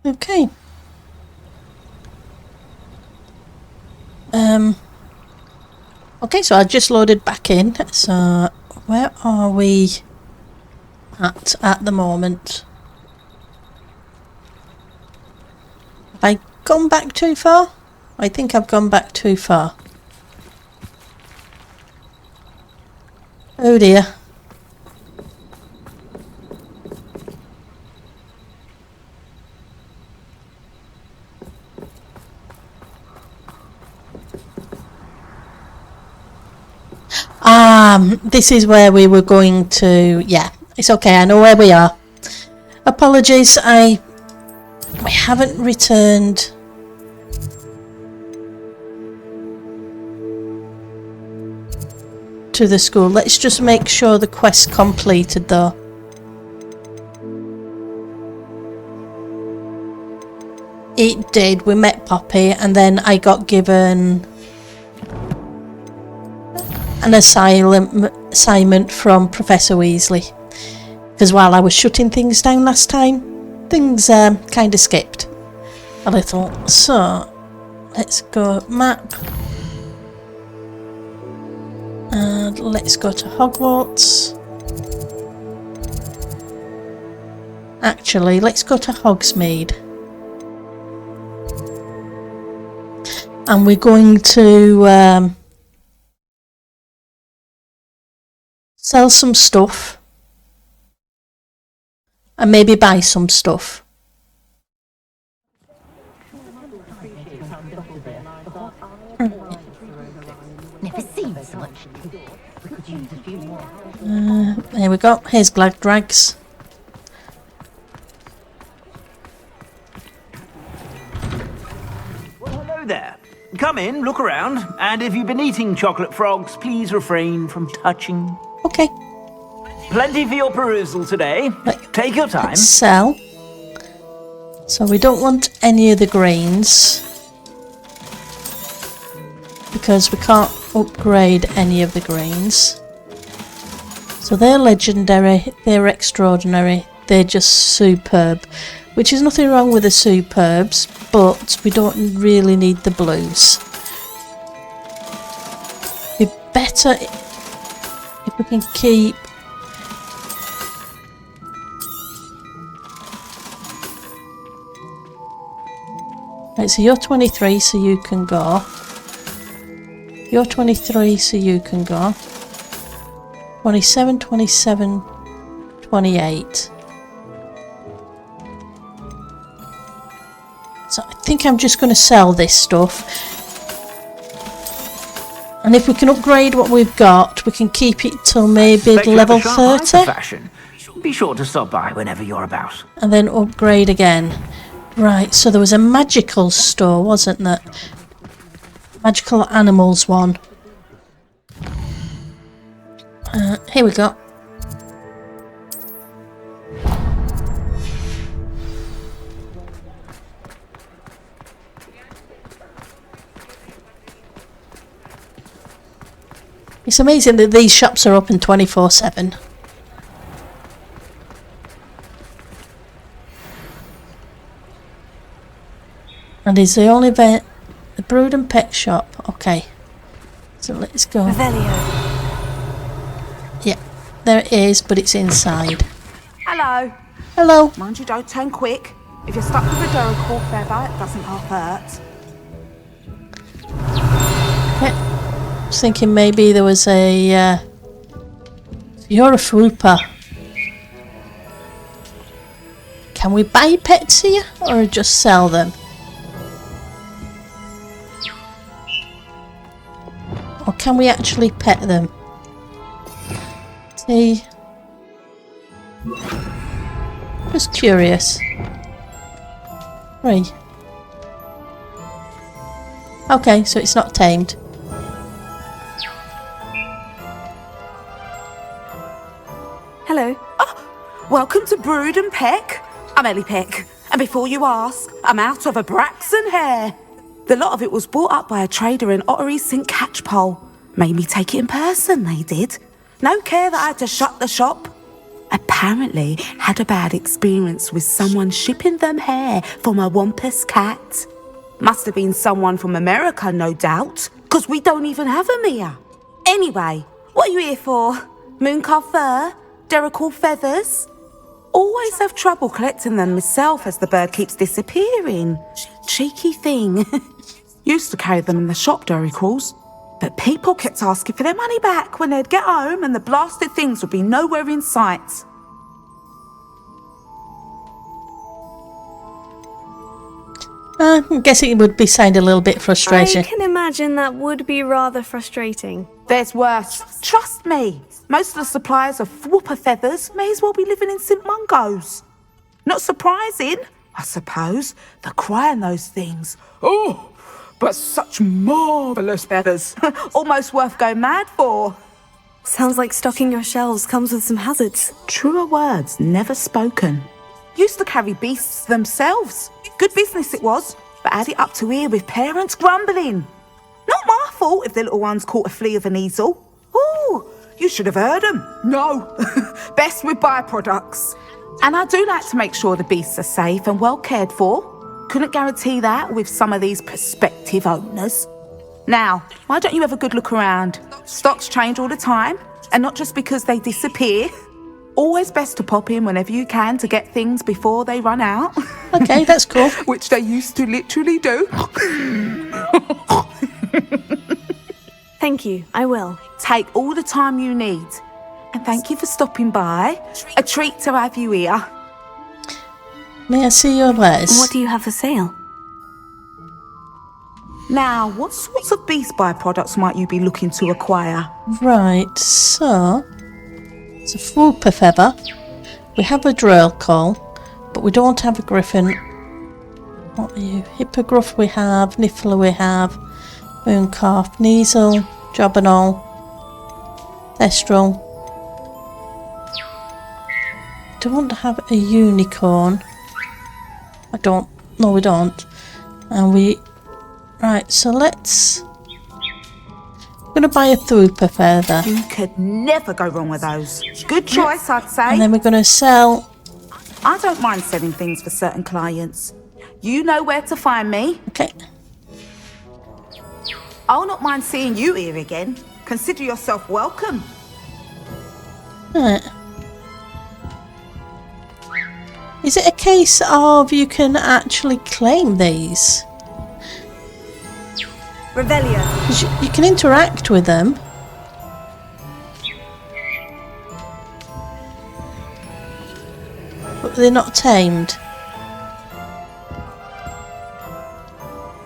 Okay. Okay, so I just loaded back in. So where are we at the moment? Have I gone back too far? I think I've gone back too far. Oh dear. This is where we were going to... Yeah, it's okay, I know where we are. Apologies, we haven't returned... to the school. Let's just make sure the quest's completed though. It did, we met Poppy and then I got given an assignment from Professor Weasley, because while I was shutting things down last time, things kind of skipped a little. So let's go map and let's go to Hogwarts. Actually, let's go to Hogsmeade, and we're going to sell some stuff and maybe buy some stuff. Never seen so much. We could use a few more. Here we go. Here's Glad Drags. Well, hello there. Come in, look around, and if you've been eating chocolate frogs, please refrain from touching. Okay. Plenty for your perusal today. Take your time. Let's sell. So we don't want any of the greens, because we can't upgrade any of the greens. So they're legendary, they're extraordinary, they're just superb. Which is nothing wrong with the superbs, but we don't really need the blues. Be better if we can keep... Right, so you're 23, so you can go. You're 23, so you can go. 27, 27, 28. So I think I'm just going to sell this stuff. And if we can upgrade what we've got, we can keep it till maybe level 30. Fashion. Be sure to stop by whenever you're about. And then upgrade again. Right, so there was a magical store, wasn't there? Magical animals one. Here we go. It's amazing that these shops are open 24/7. And is the only the Brood and Pet shop. Okay. So let's go. Yeah, there it is, but it's inside. Hello. Hello. Mind you don't turn quick. If you're stuck with a Duracell feather, it doesn't half hurt. Okay. I was thinking maybe there was a... You're a Flooper. Can we buy pets here or just sell them? Or can we actually pet them? See? Just curious. 3. Okay, so it's not tamed. Hello. Oh, welcome to Brood and Peck. I'm Ellie Peck. And before you ask, I'm out of a Braxton hair. The lot of it was bought up by a trader in Ottery St. Catchpole. Made me take it in person, they did. No care that I had to shut the shop. apparently had a bad experience with someone shipping them hair from a Wampus cat. Must have been someone from America, no doubt, because we don't even have them here. Anyway, what are you here for? Mooncalf fur? Derrickle feathers? Always have trouble collecting them myself as the bird keeps disappearing. Cheeky thing. Used to carry them in the shop, Derricles. But people kept asking for their money back when they'd get home and the blasted things would be nowhere in sight. I'm guessing it would be sound a little bit frustrating. I can imagine that would be rather frustrating. There's worse. Trust me. Most of the suppliers of whooper feathers may as well be living in St Mungo's. Not surprising, I suppose, the cry in those things. Oh, but such marvellous feathers. Almost worth going mad for. Sounds like stocking your shelves comes with some hazards. Truer words never spoken. Used to carry beasts themselves. Good business it was, but had it up to here with parents grumbling. Not my fault if the little ones caught a flea of an easel. Ooh, you should have heard them. No, best with byproducts. And I do like to make sure the beasts are safe and well cared for. Couldn't guarantee that with some of these prospective owners. Now, why don't you have a good look around? Stocks change all the time, and not just because they disappear. Always best to pop in whenever you can to get things before they run out. Okay, that's cool. Which they used to literally do. Thank you, I will. Take all the time you need. And thank you for stopping by. A treat to have you here. May I see your wares? What do you have for sale? Now, what sorts of beast byproducts might you be looking to acquire? Right, so it's a whooper feather. We have a drill call, but we don't have a griffin. What are you? Hippogriff we have, niffler we have, mooncalf, neasel, jobberknoll, thestral. Don't have a unicorn. I don't. No, we don't. And we. Right, so let's. I'm gonna buy a whooper feather. You could never go wrong with those. Good choice, I'd say. And then we're gonna sell. I don't mind selling things for certain clients. You know where to find me. Okay. I'll not mind seeing you here again. Consider yourself welcome. Right. Is it a case of you can actually claim these? Revelio. 'Cause you can interact with them. But they're not tamed.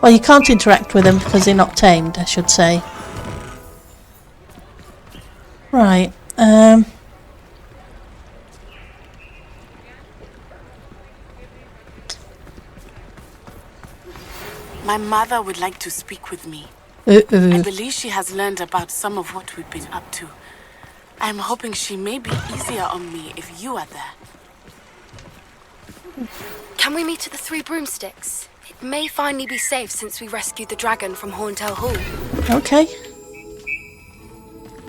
Well, you can't interact with them because they're not tamed, I should say. Right, My mother would like to speak with me. I believe she has learned about some of what we've been up to. I'm hoping she may be easier on me if you are there. Can we meet at the Three Broomsticks? It may finally be safe since we rescued the dragon from Horntail Hall. okay.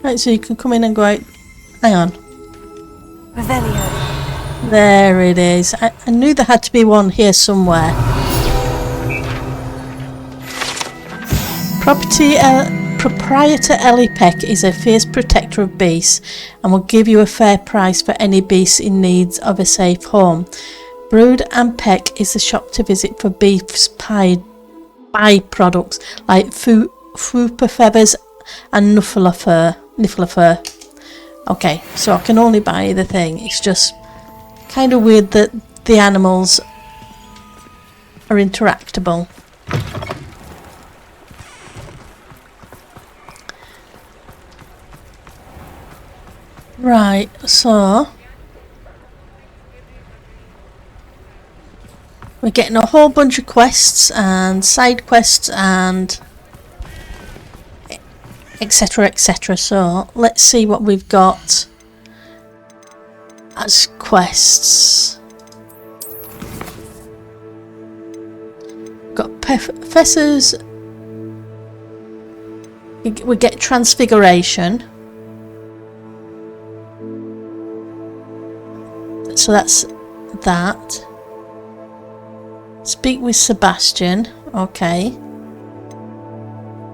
Right, so you can come in and go out. Hang on. Revelio. There it is. I knew there had to be one here somewhere. Proprietor Ellie Peck is a fierce protector of beasts and will give you a fair price for any beast in need of a safe home. Brood and Peck is the shop to visit for beef's byproducts like whooper feathers and niffler fur. Okay, so I can only buy the thing. It's just kind of weird that the animals are interactable. Right, so we're getting a whole bunch of quests and side quests and etc, etc. So let's see what we've got as quests. Got Professor's. We get Transfiguration. so that's that. Speak with Sebastian. Okay.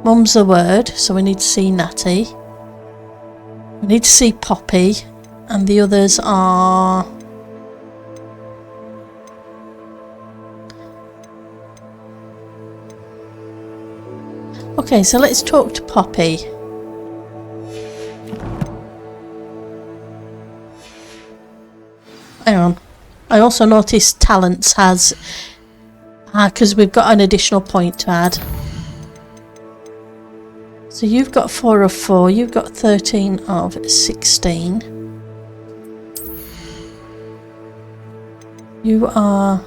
Mum's the word, so we need to see Natty. We need to see Poppy, and the others are... Okay, so let's talk to Poppy. Hang on. I also noticed talents has... because we've got an additional point to add. So you've got 4 of 4, you've got 13 of 16. You are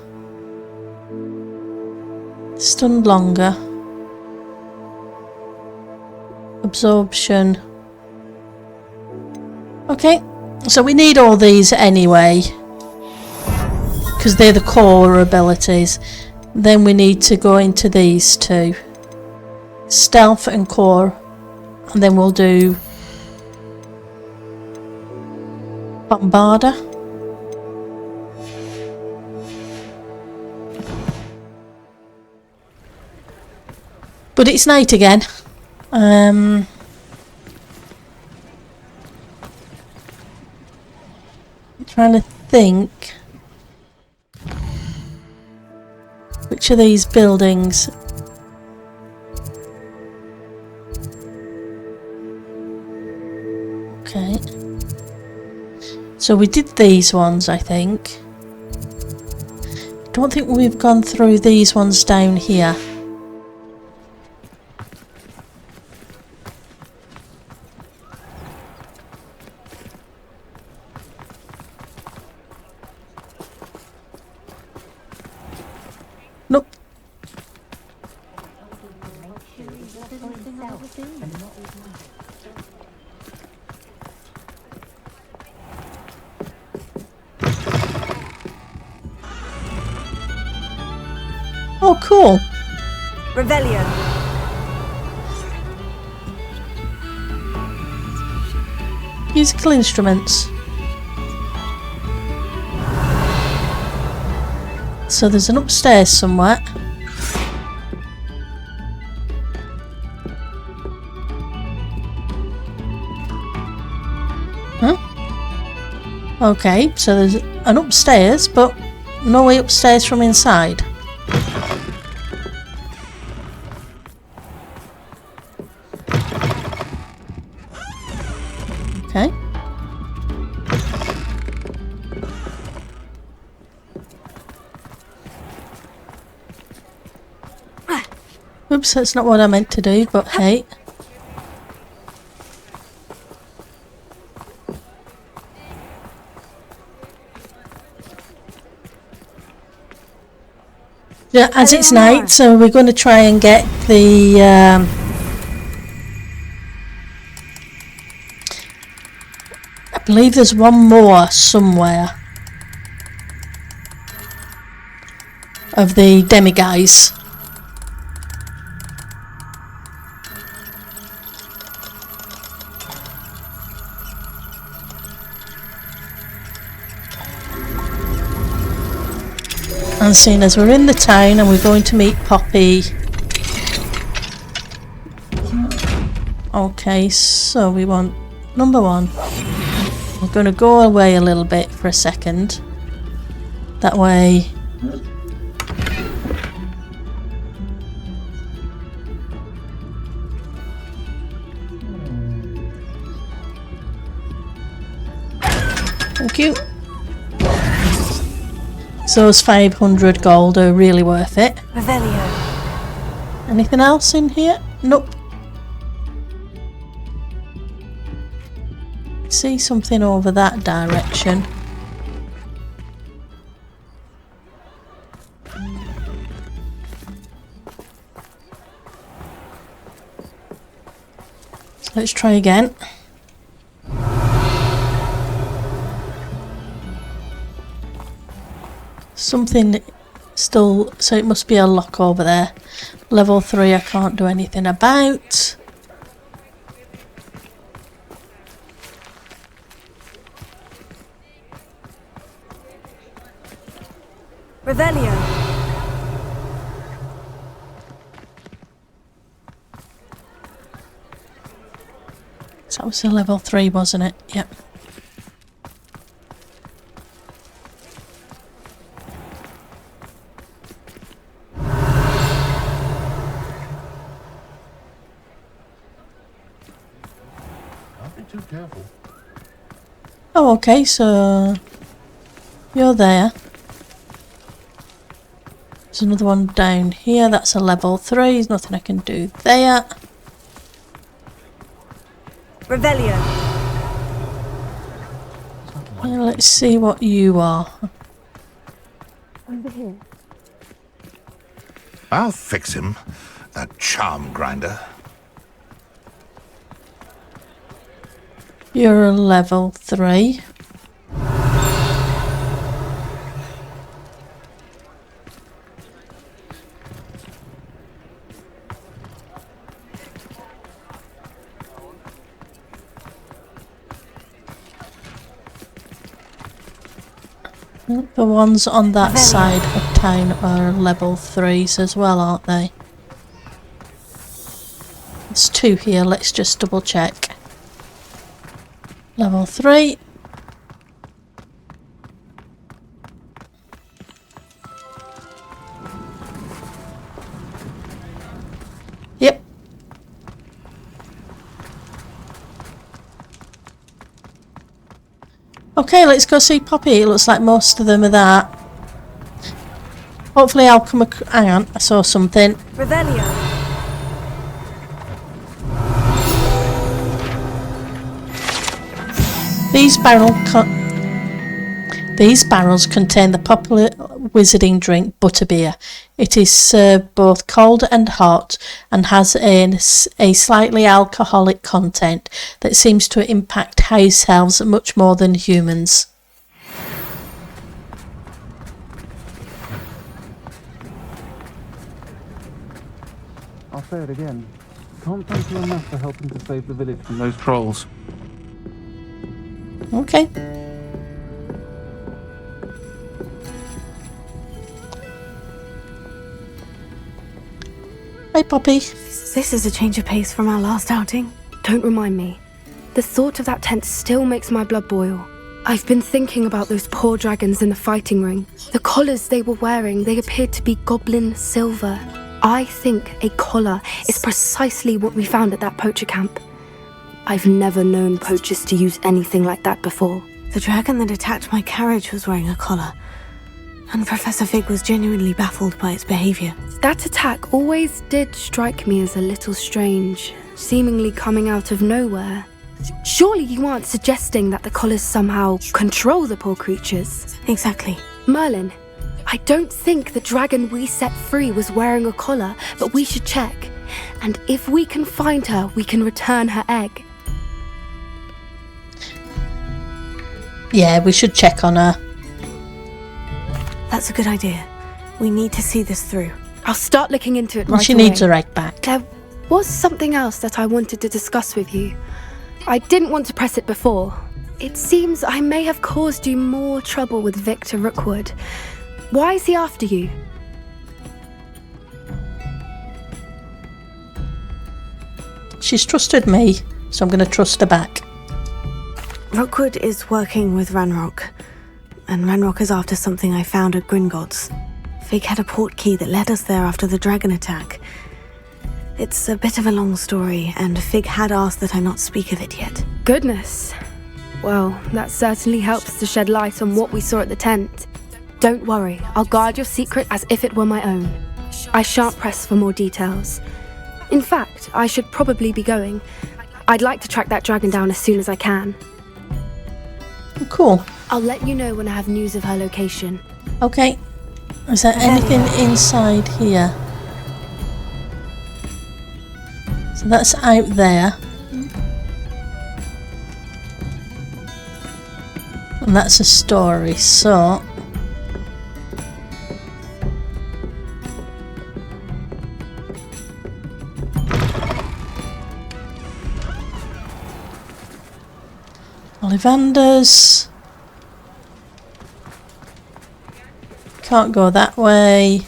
stunned longer. Absorption. Okay, so we need all these anyway, because they're the core abilities. Then we need to go into these two. Stealth and core, and then we'll do Bombarder. But it's night again. Trying to think which of these buildings. Okay. So we did these ones, I think. Don't think we've gone through these ones down here. Nope. Oh, cool. Revelio. Musical instruments. So there's an upstairs somewhere. Huh? Okay, so there's an upstairs, but no way upstairs from inside. Okay. Oops, that's not what I meant to do, but hey. Yeah, as it's night, so we're going to try and get the I believe there's one more somewhere of the demiguise. And seeing as we're in the town and we're going to meet Poppy. Okay, so we want number 1. We're going to go away a little bit for a second. That way. Thank you. So those 500 gold are really worth it. Revelio. Anything else in here? Nope. See something over that direction. Let's try again. Something still, so it must be a lock over there. Level 3 I can't do anything about. Revelio. So that was a level 3, wasn't it? Yep. Too careful. Oh, okay, so you're there. There's another one down here. That's a level 3. There's nothing I can do there. Revelio. Well, let's see what you are. Over here. I'll fix him, that charm grinder. You're a level 3. The ones on that side of town are level 3s as well, aren't they? There's 2 here, let's just double check. Level 3. Yep. Okay, let's go see Poppy. It looks like most of them are that. Hopefully I'll come across... Hang on, I saw something. Revelio. These barrels contain the popular wizarding drink butterbeer. It is served both cold and hot and has a slightly alcoholic content that seems to impact house elves much more than humans. I'll say it again. Can't thank you enough for helping to save the village from those trolls. Okay. Hi, Poppy. This is a change of pace from our last outing. Don't remind me. The thought of that tent still makes my blood boil. I've been thinking about those poor dragons in the fighting ring. The collars they were wearing, they appeared to be goblin silver. I think a collar is precisely what we found at that poacher camp. I've never known poachers to use anything like that before. The dragon that attacked my carriage was wearing a collar, and Professor Fig was genuinely baffled by its behavior. That attack always did strike me as a little strange, seemingly coming out of nowhere. Surely you aren't suggesting that the collars somehow control the poor creatures? Exactly. Merlin, I don't think the dragon we set free was wearing a collar, but we should check. And if we can find her, we can return her egg. Yeah, we should check on her. That's a good idea. We need to see this through. I'll start looking into it Well, right she away. needs her egg back. There was something else that I wanted to discuss with you. I didn't want to press it before. It seems I may have caused you more trouble with Victor Rookwood. Why is he after you? She's trusted me, so I'm going to trust her back. Rookwood is working with Ranrock, and Ranrock is after something I found at Gringotts. Fig had a port key that led us there after the dragon attack. It's a bit of a long story, and Fig had asked that I not speak of it yet. Goodness. Well, that certainly helps to shed light on what we saw at the tent. Don't worry, I'll guard your secret as if it were my own. I shan't press for more details. In fact, I should probably be going. I'd like to track that dragon down as soon as I can. Cool. I'll let you know when I have news of her location. Okay. Is there anything inside here? So that's out there. And that's a story, so... Ollivanders. can't go that way.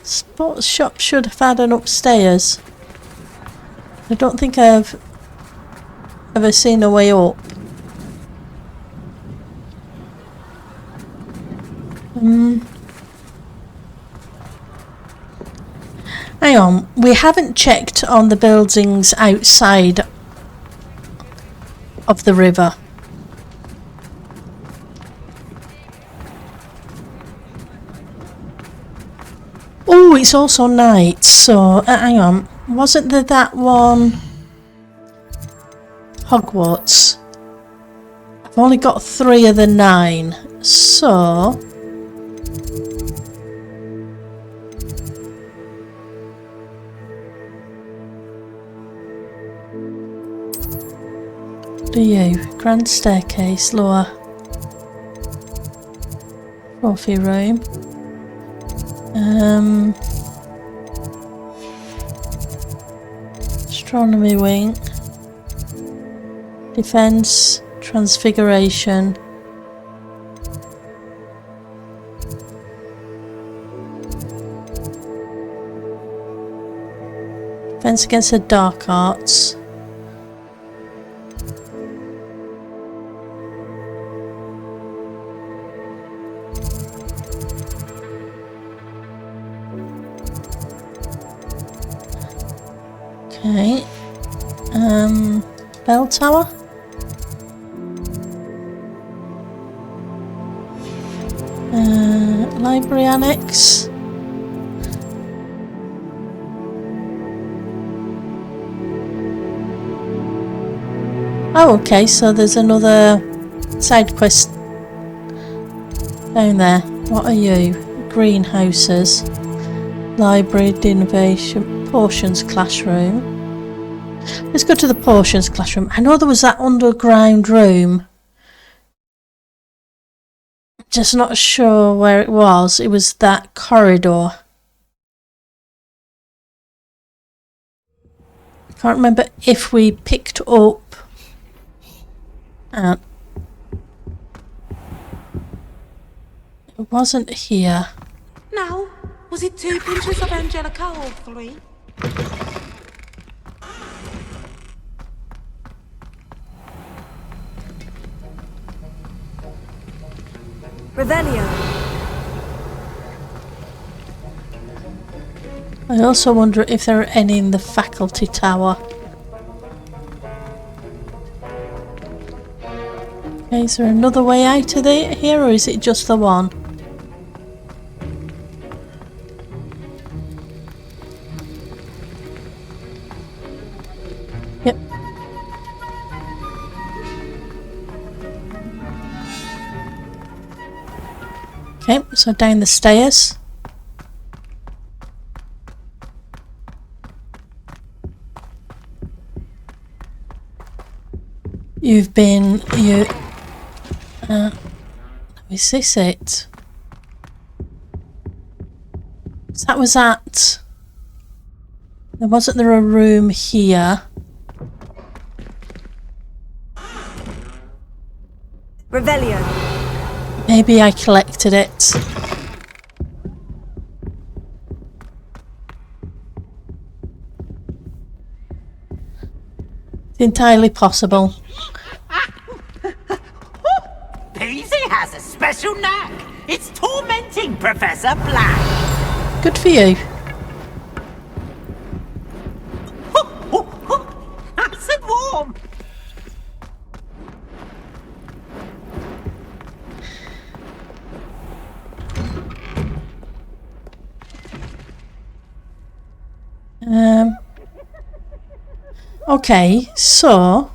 Sports shop should have had an upstairs. I don't think I've ever seen a way up. Hang on, we haven't checked on the buildings outside of the river. Oh, it's also night, so hang on. Wasn't there that one? Hogwarts. I've only got 3 of the 9, so what do you? Grand staircase, lower trophy room. Astronomy wing. Defense, transfiguration. Defense against the dark arts. Okay. Bell tower. Library annex. Oh, okay, so there's another side quest down there. What are you? Greenhouses. Library, innovation, potions classroom. Let's go to the potions classroom. I know there was that underground room. Just not sure where it was. It was that corridor. I can't remember if we picked up. It wasn't here. Now, was it 2 pinches of Angelica or 3? Revelio. I also wonder if there are any in the faculty tower. Okay, is there another way out of here, or is it just the one? Yep. Okay, so down the stairs. Is this it? So that was at... Wasn't there a room here? Revelio. Maybe I collected it. It's entirely possible. Peasy has a special knack. It's tormenting Professor Black. Good for you. Nice and warm. Okay, so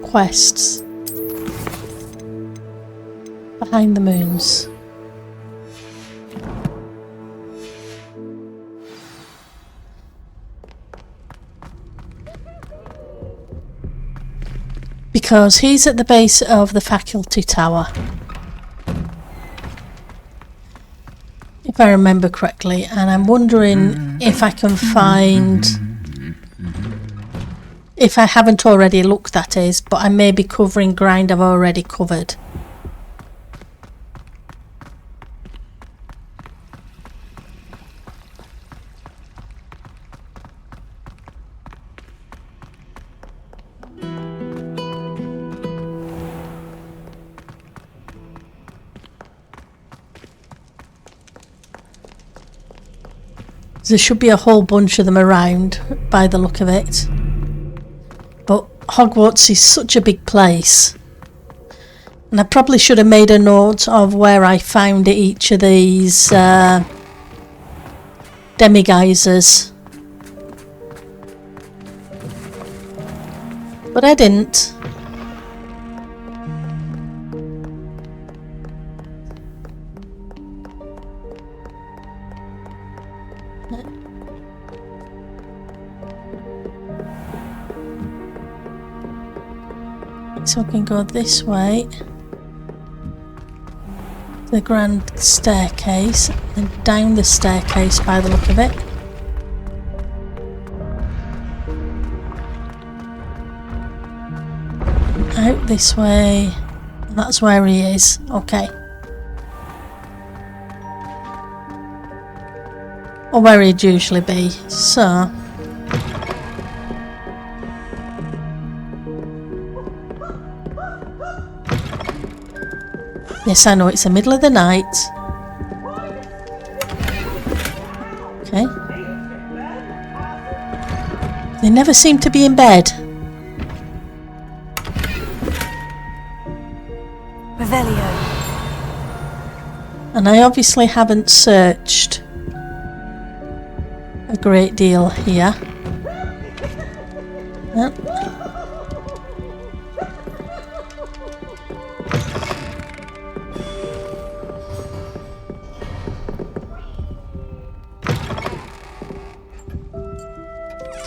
quests behind the moons. Because he's at the base of the faculty tower. if I remember correctly, and I'm wondering if I can find, if I haven't already looked, that is, but I may be covering ground I've already covered. There should be a whole bunch of them around by the look of it. But Hogwarts is such a big place. And I probably should have made a note of where I found each of these demiguises. But I didn't. So we can go this way, the grand staircase, and down the staircase by the look of it. Out this way, and that's where he is. Okay. Or where he'd usually be. So yes, I know it's the middle of the night. Okay. They never seem to be in bed. Revelio. And I obviously haven't searched a great deal here. Yep.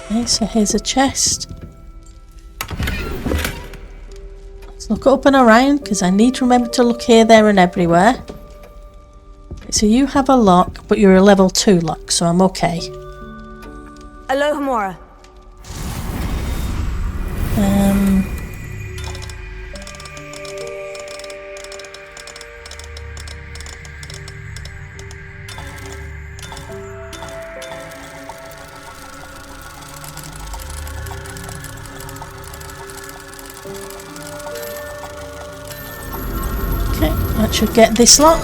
Okay, so here's a chest. Let's look up and around because I need to remember to look here, there and everywhere. So you have a lock, but you're a level 2 lock, so I'm okay. Alohomora. Okay, that should get this lock.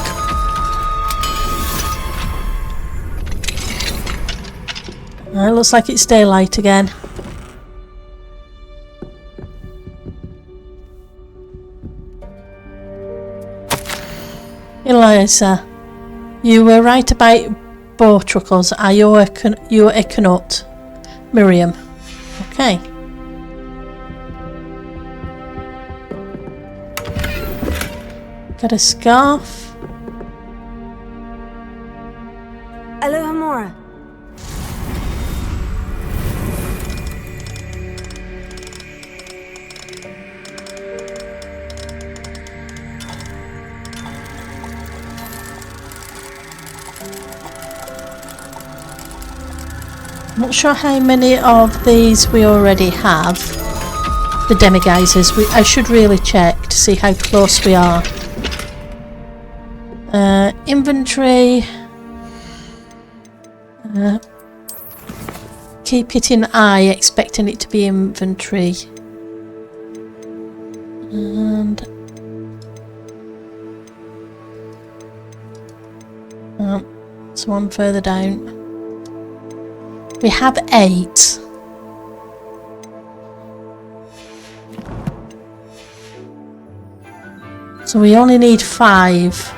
It looks like it's daylight again. Eliza, you were right about bow truckles. Are you a Econut? Miriam. Okay. Got a scarf. Alohomora. Not sure how many of these we already have. The demiguises. I should really check to see how close we are. Inventory. Keep it in eye, expecting it to be inventory. And it's one further down. We have 8. So we only need 5.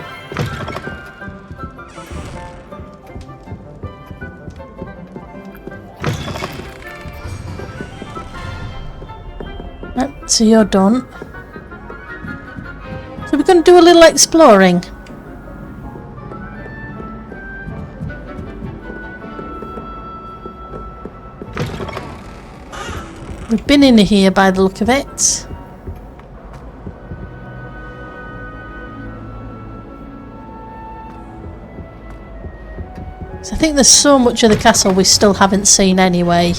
Right, so you're done. So we're going to do a little exploring. We've been in here by the look of it. So I think there's so much of the castle we still haven't seen anyway.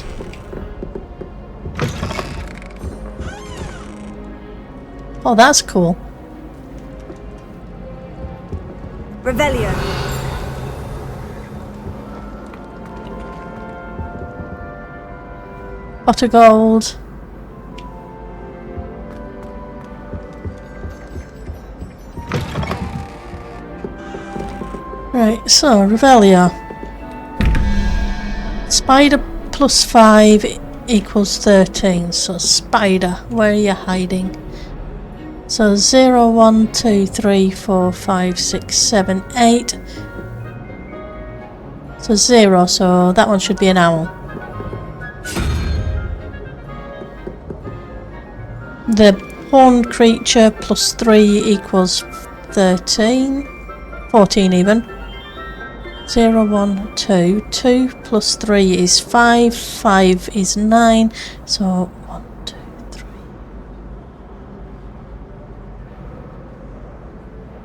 Oh, that's cool. Revelio. Pot of gold. Right, so Revelio. Spider plus 5 equals 13. So spider, where are you hiding? So 0, 1, 2, 3, 4, 5, 6, 7, 8. So 0, so that one should be an owl. The horned creature plus 3 equals 13. 14 even. 0, 1, 2. 2 plus 3 is 5. 5 is 9. So 1, 2, 3.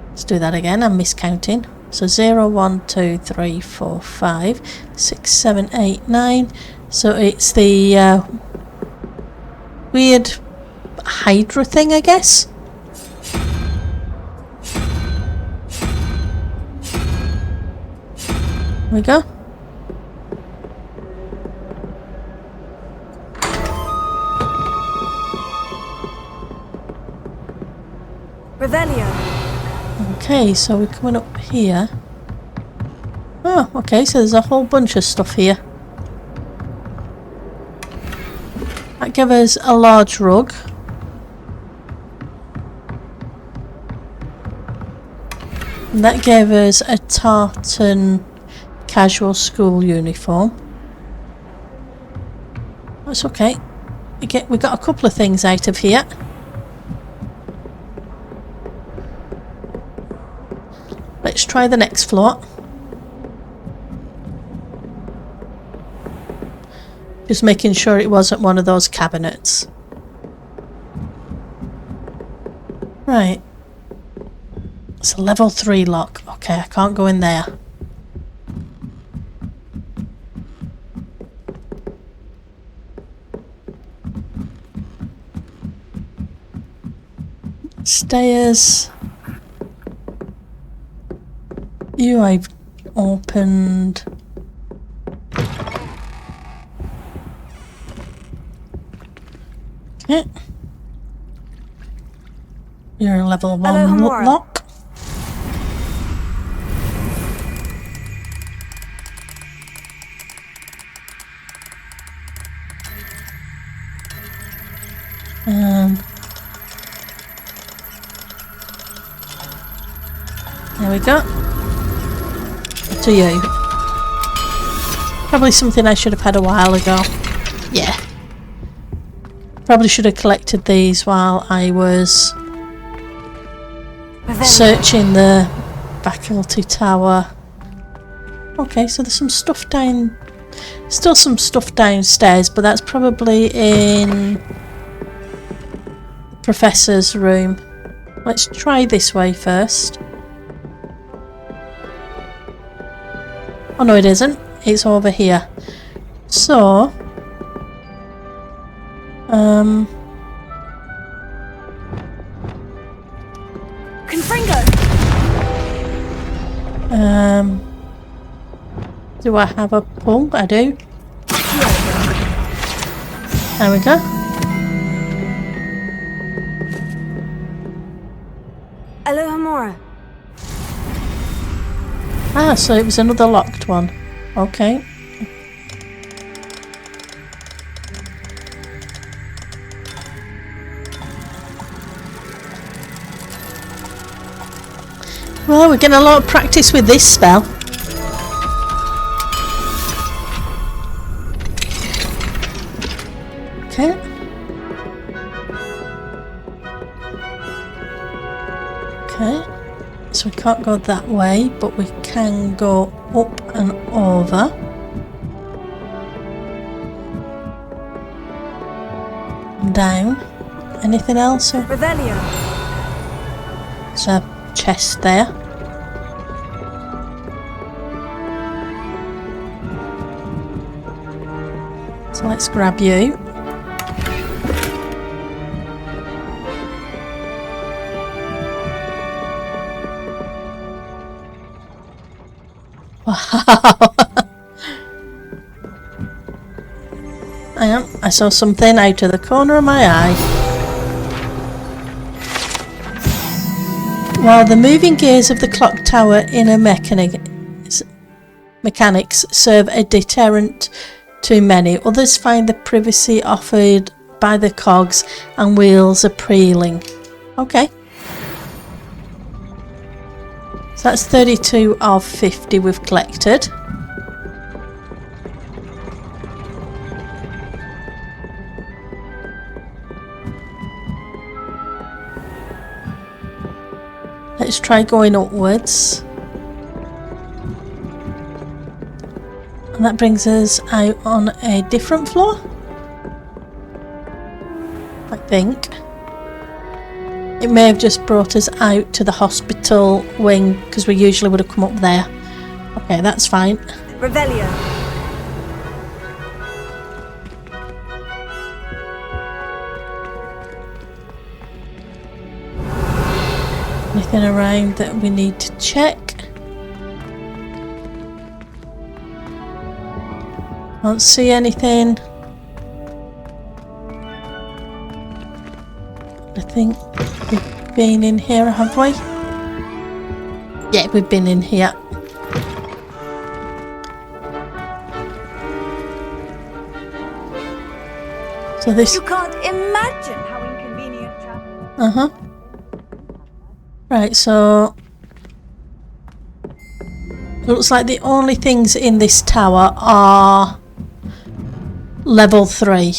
Let's do that again. I'm miscounting. So 0, 1, 2, 3, 4, 5, 6, 7, 8, 9. So it's the weird Hydra thing, I guess. There we go. Revelio. Okay, so we're coming up here. Oh, okay, so there's a whole bunch of stuff here. That gives us a large rug. And that gave us a tartan casual school uniform. That's okay. We got a couple of things out of here. Let's try the next floor. Just making sure it wasn't one of those cabinets. Right. It's a level 3 lock. Okay, I can't go in there. Stairs. You, I've opened. Okay. You're a level 1 lock. There we go. To you. Probably something I should have had a while ago. Yeah. Probably should have collected these while I was searching the faculty tower. Okay, so there's some stuff still some stuff downstairs, but that's probably in the professor's room. Let's try this way first. Oh no, it isn't. It's over here. So Confringo. Do I have a pull? I do. There we go. Alohomora. Ah, so it was another locked one. Okay. Well, we're getting a lot of practice with this spell. Okay. Okay. So we can't go that way, but we can go up and over. And down. Anything else? Revelio. There's a chest there. So let's grab you. Wow. Hang on, I saw something out of the corner of my eye. While the moving gears of the clock tower inner mechanics serve a deterrent to many, others find the privacy offered by the cogs and wheels appealing. Okay. So that's 32 of 50 we've collected. Let's try going upwards. And that brings us out on a different floor, I think. It may have just brought us out to the hospital wing because we usually would have come up there. Okay, that's fine. Revelio. Anything around that we need to check? Can't see anything. I think we've been in here, have we? Yeah, we've been in here. So this... You can't imagine how inconvenient travel. Uh-huh. Right, so... it looks like the only things in this tower are... level 3.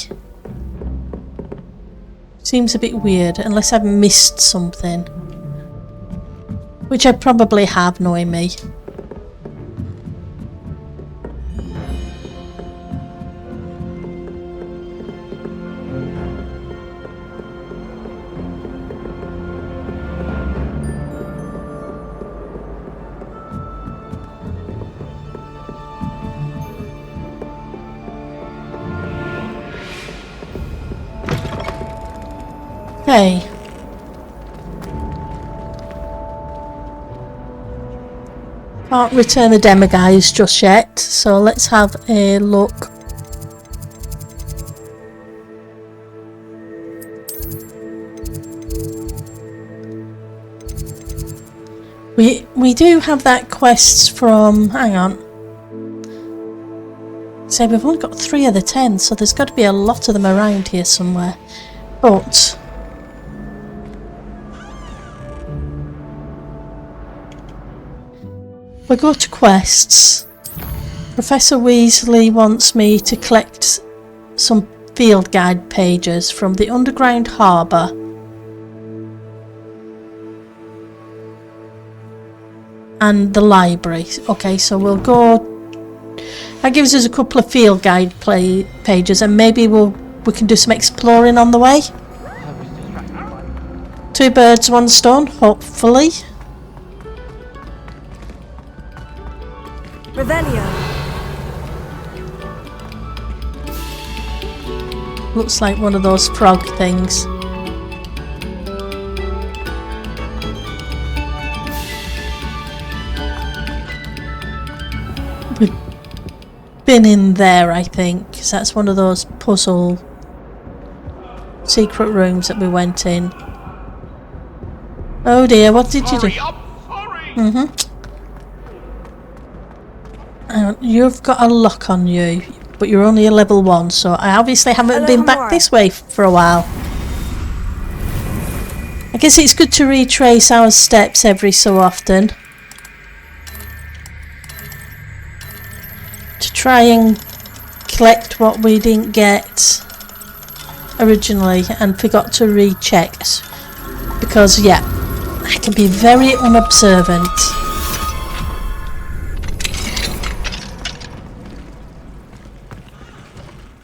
Seems a bit weird, unless I've missed something. Which I probably have, knowing me. Okay. Can't return the demo guys just yet, so let's have a look. We do have that quest from, hang on. So we've only got 3 of the 10, so there's got to be a lot of them around here somewhere. But we go to quests. Professor Weasley wants me to collect some field guide pages from the underground harbour. And the library. Okay, so we'll go. That gives us a couple of field guide pages, and maybe we can do some exploring on the way. 2 birds, 1 stone, hopefully. Revelio. Looks like one of those frog things. We've been in there, I think, because that's one of those puzzle secret rooms that we went in. Oh dear, what did you do? You've got a lock on you, but you're only a level 1, so I obviously haven't been back this way for a while. I guess it's good to retrace our steps every so often. To try and collect what we didn't get originally and forgot to recheck. Because, yeah, I can be very unobservant.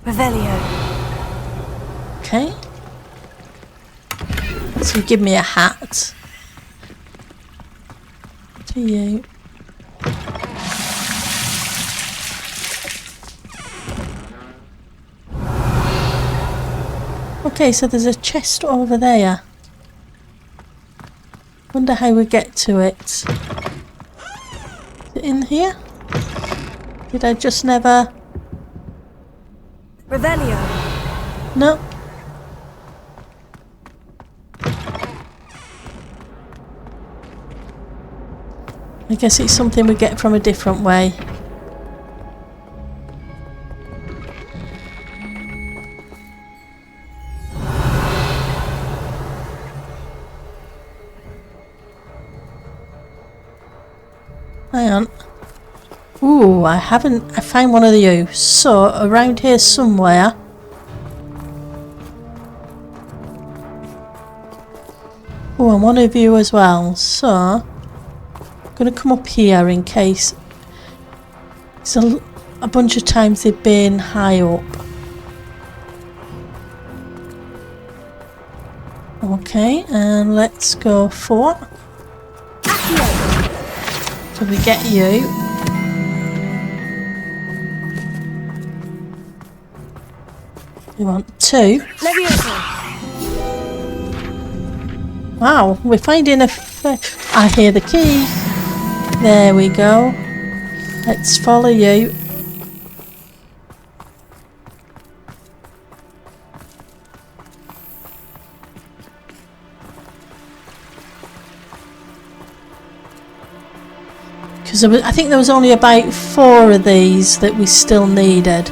Revelio. Okay. So give me a hat. To you. Okay, so there's a chest over there. Wonder how we get to it. Is it in here? Did I just never... Revelio. No. I guess it's something we get from a different way. Hang on. Ooh, I found one of you. So, around here somewhere. Oh, and one of you as well. So, I'm going to come up here in case. So, a bunch of times they've been high up. Okay, and let's go for... So we get you. We want 2. Wow, we're finding a... I hear the key. There we go. Let's follow you. Because I think there was only about 4 of these that we still needed.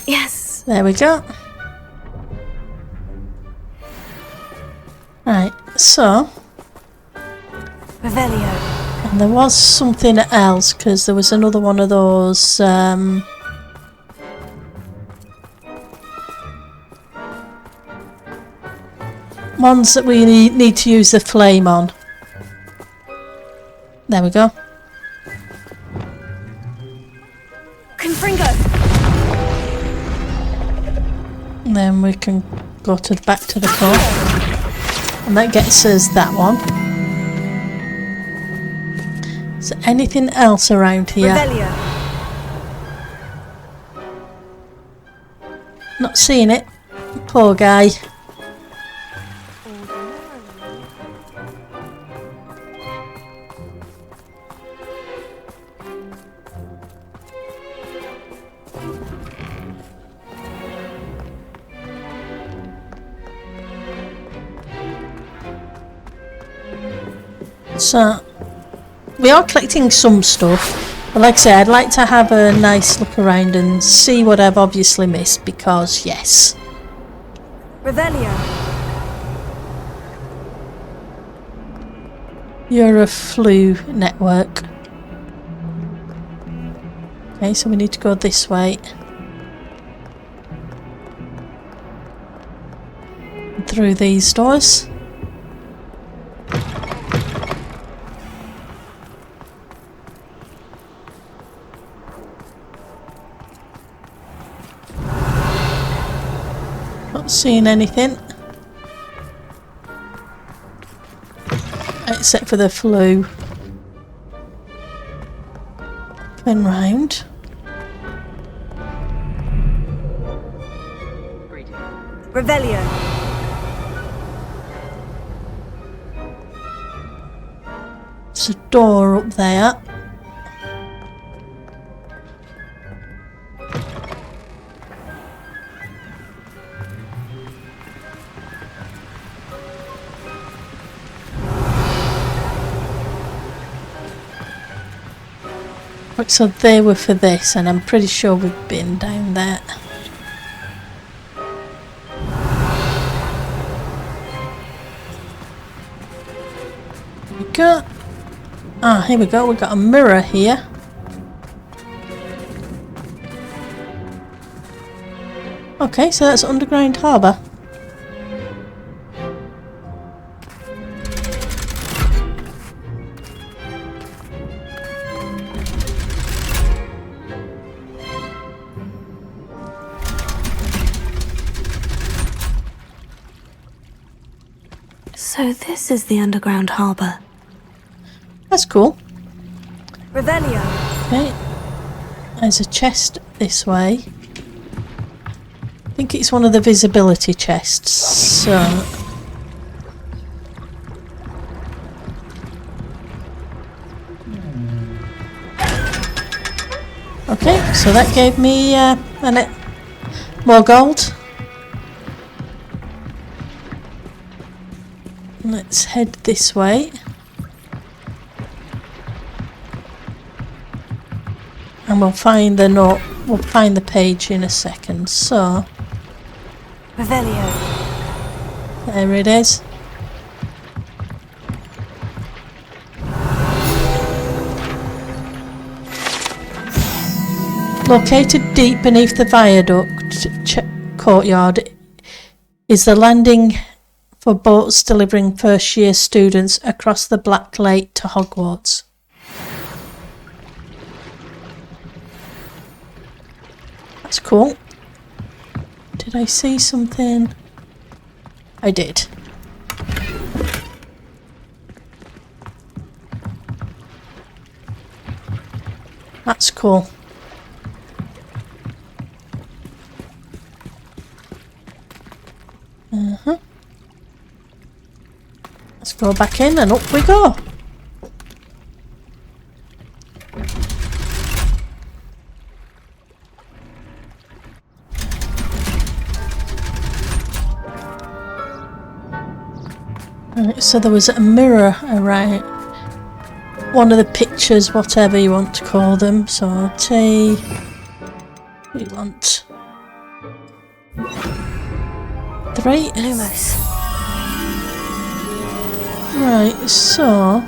Yes. There we go. Right, so... Revelio. And there was something else, because there was another one of those... ones that we need to use the flame on. There we go. Confringo. And then we can go back to the core. And that gets us that one. Is there anything else around here? Revelio. Not seeing it. Poor guy. So, we are collecting some stuff, but like I say, I'd like to have a nice look around and see what I've obviously missed, because yes. Revelio. You're a flu network. Okay, so we need to go this way. Through these doors. Not seeing anything. Except for the flu. Going round. Revelio. There's a door up there. So they were for this, and I'm pretty sure we've been down there. Here we go. Ah, here we go. We've got a mirror here. Okay, so that's underground harbour. So this is the underground harbour. That's cool. Revelio. Okay. There's a chest this way. I think it's one of the visibility chests. So. Okay, so that gave me more gold. Let's head this way. And we'll find the note. We'll find the page in a second. So. Revelio. There it is. Located deep beneath the viaduct courtyard is the landing for boats delivering first-year students across the Black Lake to Hogwarts. That's cool. Did I see something? I did. That's cool. Let's go back in and up we go. Right, so there was a mirror around one of the pictures, whatever you want to call them. So T, what do you want? 3. Lumos. Right, so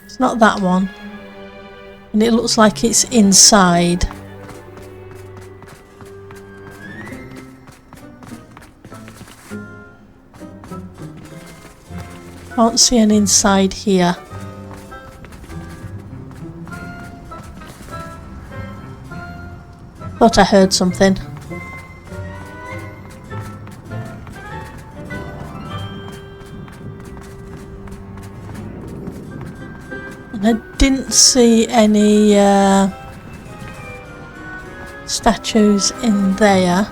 it's not that one, and it looks like it's inside. Can't see an inside here. Thought I heard something. And I didn't see any statues in there.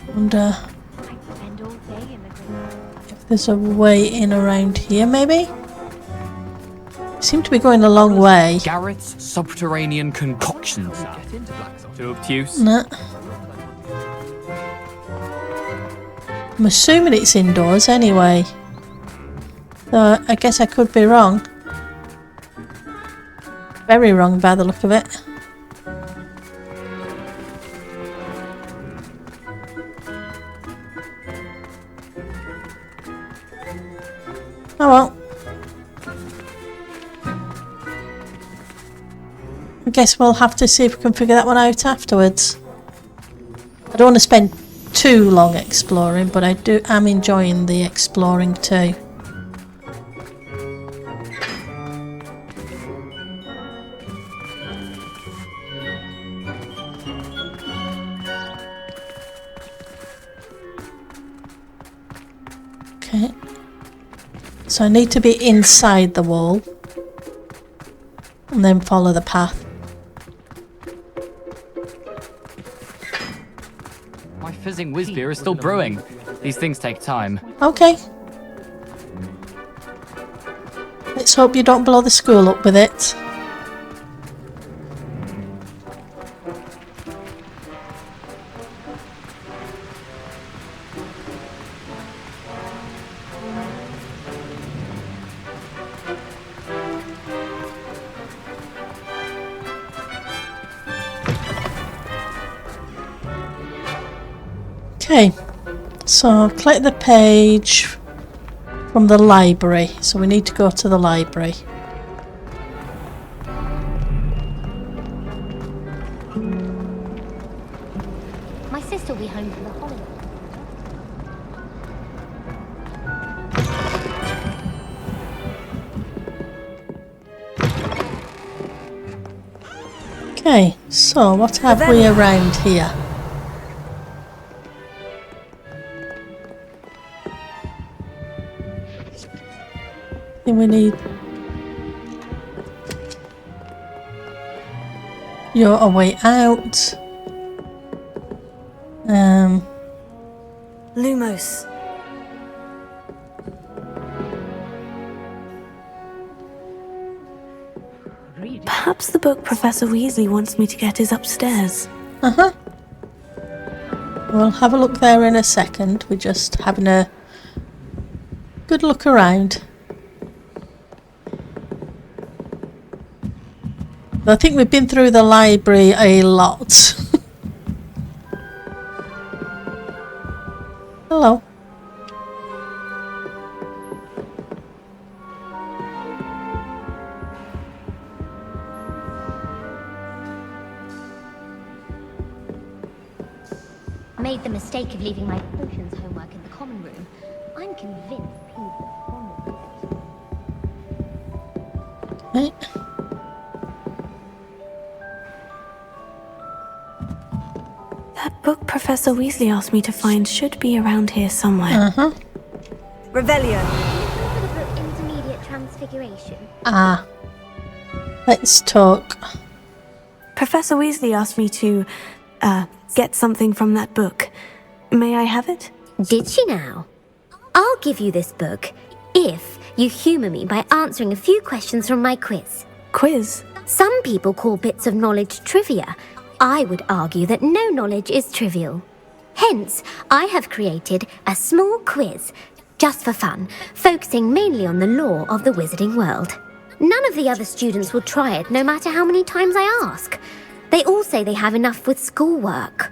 Wonder if there's a way in around here, maybe? Seem to be going a long way. Garrett's subterranean concoctions. Too obtuse. No. I'm assuming it's indoors anyway. So I guess I could be wrong. Very wrong by the look of it. Oh well. I guess we'll have to see if we can figure that one out afterwards. I don't want to spend too long exploring, but I'm enjoying the exploring too. Okay. So I need to be inside the wall and then follow the path. My fizzing whiz beer is still brewing. These things take time. Okay. Let's hope you don't blow the school up with it. Okay, so click the page from the library. So we need to go to the library. My sister will be home for the holiday. Okay, so what have we around here? I think we need... You're a way out. Lumos. Perhaps the book Professor Weasley wants me to get is upstairs. Uh-huh. We'll have a look there in a second. We're just having a good look around. I think we've been through the library a lot. Hello. Made the mistake of leaving my potions homework in the common room. I'm convinced he's the Right. That book Professor Weasley asked me to find should be around here somewhere. Uh-huh. Revelio. for the book Intermediate Transfiguration. Ah. Let's talk. Professor Weasley asked me to, get something from that book. May I have it? Did she now? I'll give you this book if you humour me by answering a few questions from my quiz. Quiz? Some people call bits of knowledge trivia. I would argue that no knowledge is trivial. Hence, I have created a small quiz, just for fun, focusing mainly on the lore of the wizarding world. None of the other students will try it, no matter how many times I ask. They all say they have enough with schoolwork.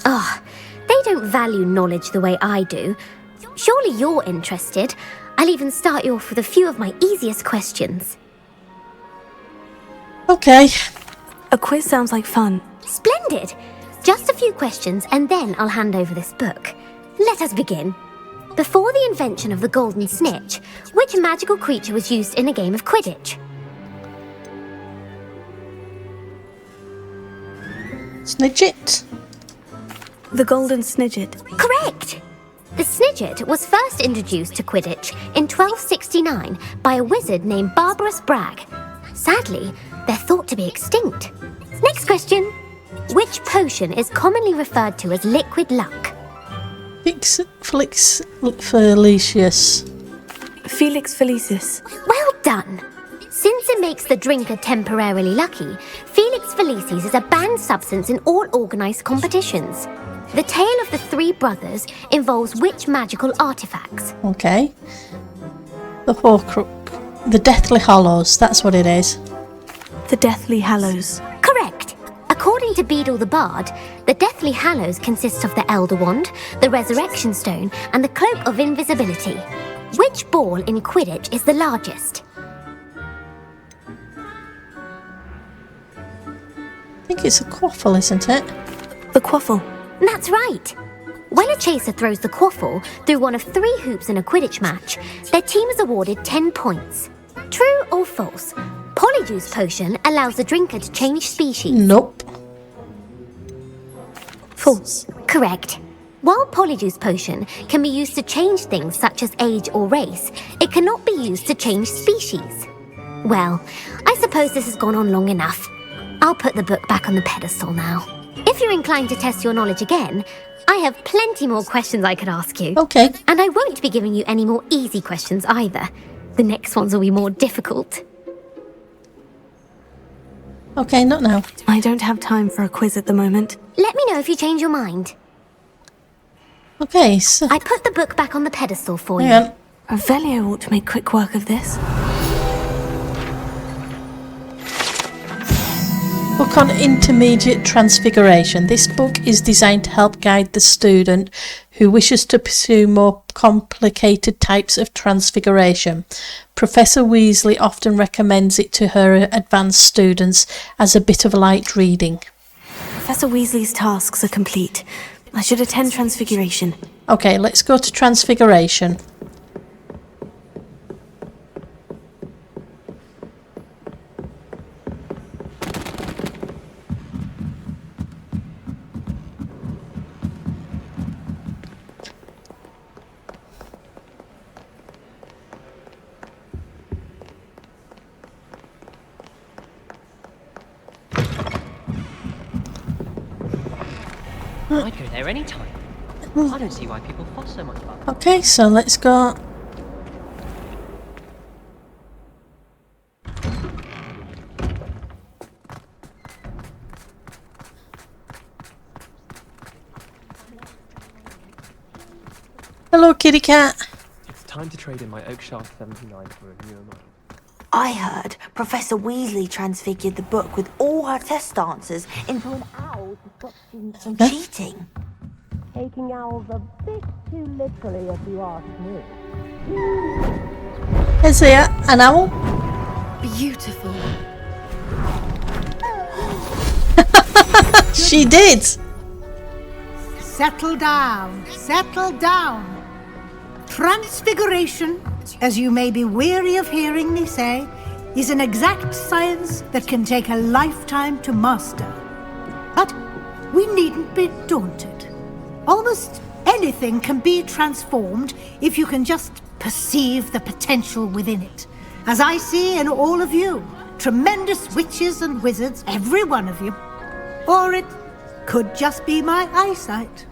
Ugh, they don't value knowledge the way I do. Surely you're interested. I'll even start you off with a few of my easiest questions. Okay. A quiz sounds like fun. Splendid! Just a few questions and then I'll hand over this book. Let us begin. Before the invention of the golden snitch, which magical creature was used in a game of Quidditch? Snidget. The Golden Snidget. Correct! The Snidget was first introduced to Quidditch in 1269 by a wizard named Barbarous Bragg. Sadly, they're thought to be extinct. Next question. Which potion is commonly referred to as liquid luck? Felicius. Felix Felicis. Well done! Since it makes the drinker temporarily lucky, Felix Felicis is a banned substance in all organised competitions. The tale of the three brothers involves which magical artifacts? Okay. The Horcrux. The Deathly Hallows, that's what it is. The Deathly Hallows. Correct! According to Beadle the Bard, the Deathly Hallows consists of the Elder Wand, the Resurrection Stone, and the Cloak of Invisibility. Which ball in Quidditch is the largest? I think it's a quaffle, isn't it? The Quaffle. That's right! When a chaser throws the quaffle through one of 3 hoops in a Quidditch match, their team is awarded 10 points. True or false? Polyjuice Potion allows the drinker to change species. Nope. False. Correct. While Polyjuice Potion can be used to change things such as age or race, it cannot be used to change species. Well, I suppose this has gone on long enough. I'll put the book back on the pedestal now. If you're inclined to test your knowledge again, I have plenty more questions I could ask you. Okay. And I won't be giving you any more easy questions either. The next ones will be more difficult. Okay, not now. I don't have time for a quiz at the moment. Let me know if you change your mind. Okay, so... I put the book back on the pedestal for you. Hang on. Revelio ought to make quick work of this. Book on Intermediate Transfiguration. This book is designed to help guide the student who wishes to pursue more complicated types of transfiguration. Professor Weasley often recommends it to her advanced students as a bit of light reading. Professor Weasley's tasks are complete. I should attend Transfiguration. Okay, let's go to Transfiguration. I'd go there anytime. I don't see why people fuss so much about it. Okay, so let's go. Hello, kitty cat. It's time to trade in my Oakshaft 79 for a newer model. I heard Professor Weasley transfigured the book with all her test answers into an owl to stop students from cheating. Taking owls a bit too literally, if you ask me. Is there an owl? Beautiful. She did. Settle down. Settle down. Transfiguration, as you may be weary of hearing me say, is an exact science that can take a lifetime to master. But we needn't be daunted. Almost anything can be transformed if you can just perceive the potential within it. As I see in all of you, tremendous witches and wizards, every one of you. Or it could just be my eyesight.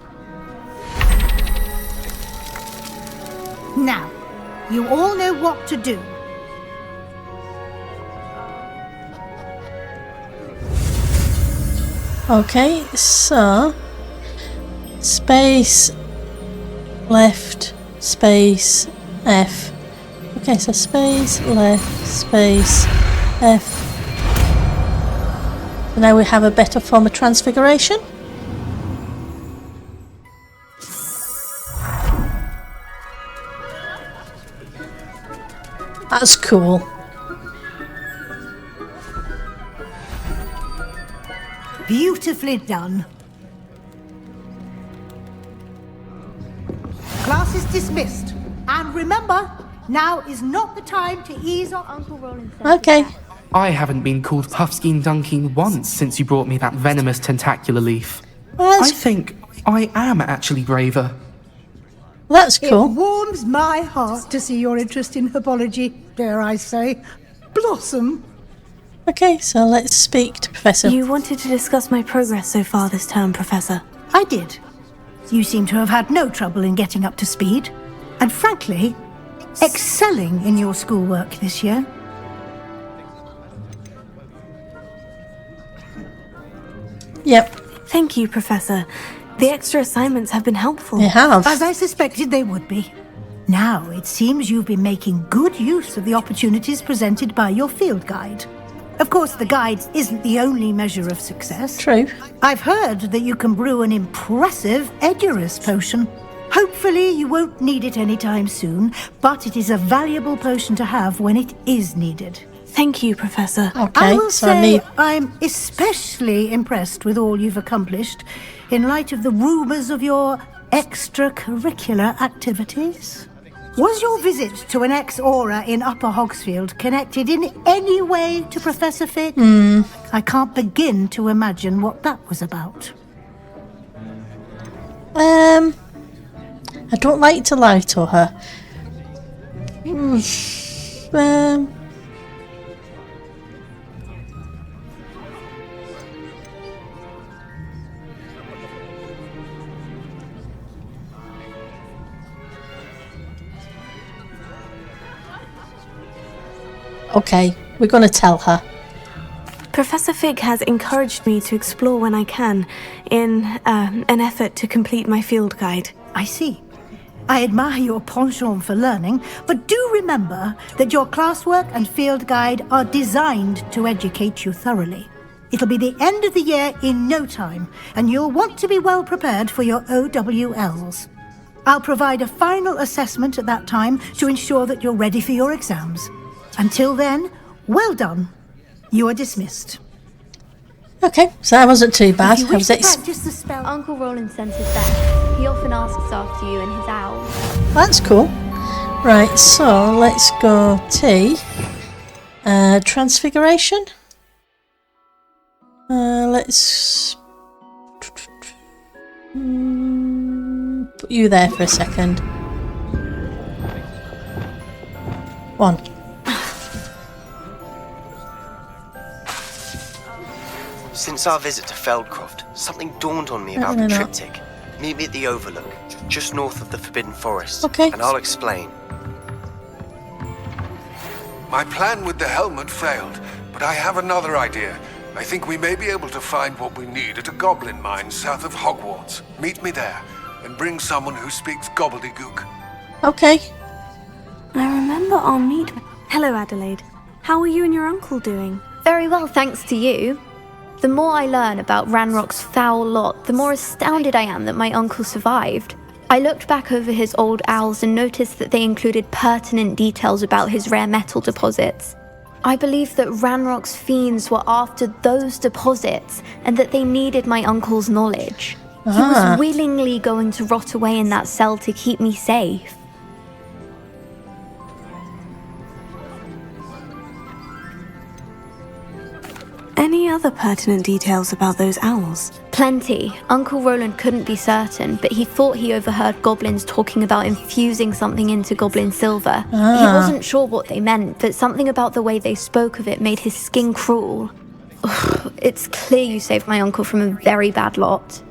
Now, you all know what to do. Okay, so space left space F. Okay, so space left space F. So now we have a better form of transfiguration. That's cool. Beautifully done. Class is dismissed. And remember, now is not the time to ease off. Uncle Roland says. Okay. I haven't been called Puffskein Dunking once since you brought me that venomous tentacular leaf. I think I am actually braver. That's cool. It warms my heart to see your interest in herbology, dare I say, blossom. Okay, so let's speak to Professor. You wanted to discuss my progress so far this term, Professor. I did. You seem to have had no trouble in getting up to speed. And frankly, excelling in your schoolwork this year. Yep. Thank you, Professor. The extra assignments have been helpful. They have. As I suspected they would be. Now, it seems you've been making good use of the opportunities presented by your field guide. Of course, the guide isn't the only measure of success. True. I've heard that you can brew an impressive Edurus potion. Hopefully, you won't need it anytime soon, but it is a valuable potion to have when it is needed. Thank you, Professor. I will say I'm especially impressed with all you've accomplished in light of the rumours of your extracurricular activities. Was your visit to an ex-aura in Upper Hogsfield connected in any way to Professor Fig? I can't begin to imagine what that was about. I don't like to lie to her. Okay, we're going to tell her. Professor Fig has encouraged me to explore when I can, in an effort to complete my field guide. I see. I admire your penchant for learning, but do remember that your classwork and field guide are designed to educate you thoroughly. It'll be the end of the year in no time, and you'll want to be well prepared for your OWLs. I'll provide a final assessment at that time to ensure that you're ready for your exams. Until then, well done. You are dismissed. Okay, so that wasn't too bad. If you wish to practice the spell, Uncle Roland sends his best. He often asks after you and his owl. That's cool. Right, so let's go T. Transfiguration. Let's put you there for a second. 1. Since our visit to Feldcroft, Something dawned on me about the triptych. Meet me at the Overlook, just north of the Forbidden Forest. Okay. And I'll explain. My plan with the helmet failed, but I have another idea. I think we may be able to find what we need at a goblin mine south of Hogwarts. Meet me there, and bring someone who speaks gobbledygook. Okay. I remember our meet. Hello, Adelaide. How are you and your uncle doing? Very well, thanks to you. The more I learn about Ranrock's foul lot, the more astounded I am that my uncle survived. I looked back over his old owls and noticed that they included pertinent details about his rare metal deposits. I believe that Ranrock's fiends were after those deposits and that they needed my uncle's knowledge. He was willingly going to rot away in that cell to keep me safe. Any other pertinent details about those owls? Plenty. Uncle Roland couldn't be certain, but he thought he overheard goblins talking about infusing something into goblin silver. He wasn't sure what they meant, but something about the way they spoke of it made his skin crawl. It's clear you saved my uncle from a very bad lot.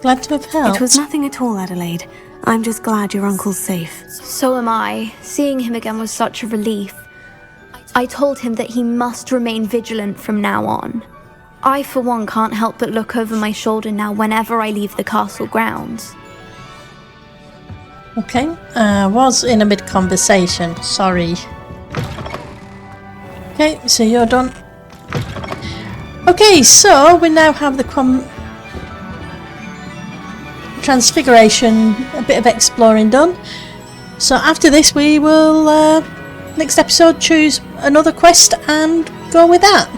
Glad to have helped. It was nothing at all, Adelaide. I'm just glad your uncle's safe. So am I. Seeing him again was such a relief. I told him that he must remain vigilant from now on. I, for one, can't help but look over my shoulder now whenever I leave the castle grounds. Okay, was in a mid-conversation, sorry. Okay, so you're done. Okay, so we now have the transfiguration, a bit of exploring done. So after this we will, next episode, choose another quest and go with that.